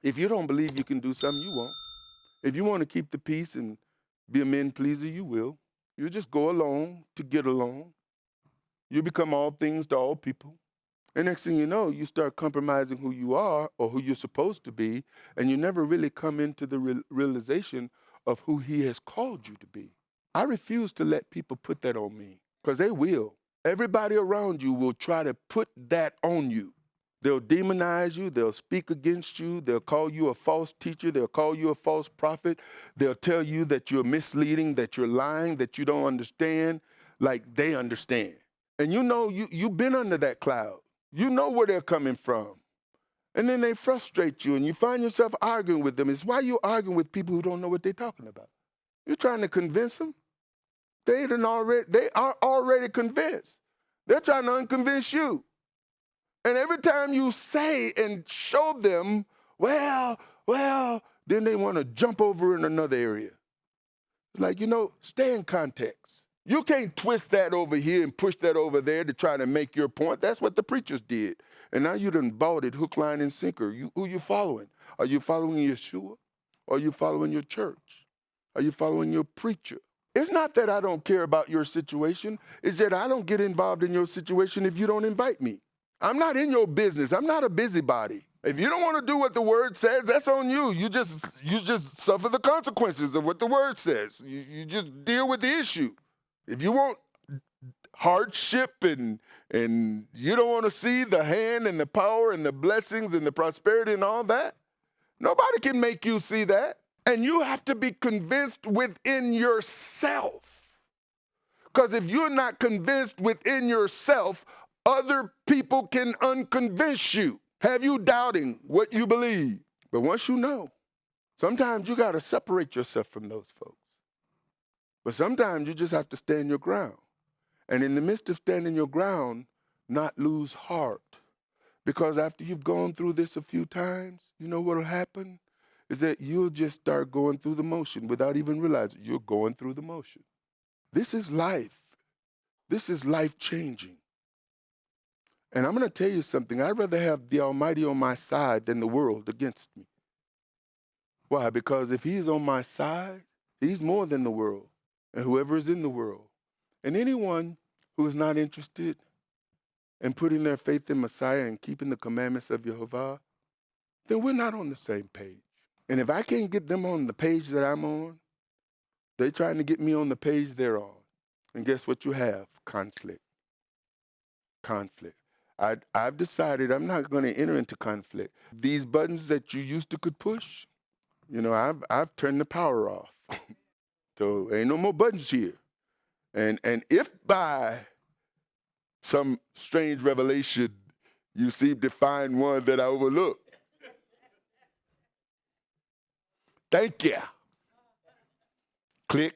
If you don't believe you can do something, you won't. If you want to keep the peace and be a men pleaser, you will. You just go along to get along. You become all things to all people. And next thing you know, you start compromising who you are or who you're supposed to be, and you never really come into the realization of who he has called you to be. I refuse to let people put that on me, because they will. Everybody around you will try to put that on you. They'll demonize you. They'll speak against you. They'll call you a false teacher. They'll call you a false prophet. They'll tell you that you're misleading, that you're lying, that you don't understand like they understand. And you know, you've been under that cloud. You know where they're coming from. And then they frustrate you and you find yourself arguing with them. It's why you're arguing with people who don't know what they're talking about. You're trying to convince them. They are already convinced. They're trying to unconvince you. And every time you say and show them, well, then they want to jump over in another area. Like, stay in context. You can't twist that over here and push that over there to try to make your point. That's what the preachers did. And now you done bought it hook, line, and sinker. Who you following? Are you following Yeshua? Or are you following your church? Are you following your preacher? It's not that I don't care about your situation. It's that I don't get involved in your situation if you don't invite me. I'm not in your business. I'm not a busybody. If you don't want to do what the word says, that's on you. You just suffer the consequences of what the word says. You just deal with the issue. If you want hardship and you don't want to see the hand and the power and the blessings and the prosperity and all that, nobody can make you see that. And you have to be convinced within yourself. Because if you're not convinced within yourself, other people can unconvince you, have you doubting what you believe. But once you know, sometimes you got to separate yourself from those folks. But sometimes you just have to stand your ground. And in the midst of standing your ground, not lose heart. Because after you've gone through this a few times, you know what will happen? Is that you'll just start going through the motion without even realizing you're going through the motion. This is life. This is life-changing. And I'm going to tell you something. I'd rather have the Almighty on my side than the world against me. Why? Because if he's on my side, he's more than the world and whoever is in the world. And anyone who is not interested in putting their faith in Messiah and keeping the commandments of Jehovah, then we're not on the same page. And if I can't get them on the page that I'm on, they're trying to get me on the page they're on. And guess what you have? Conflict. Conflict. I've decided I'm not going to enter into conflict. These buttons that you used to could push, I've turned the power off. So ain't no more buttons here. And if by some strange revelation you seem to find one that I overlooked, thank you. Click.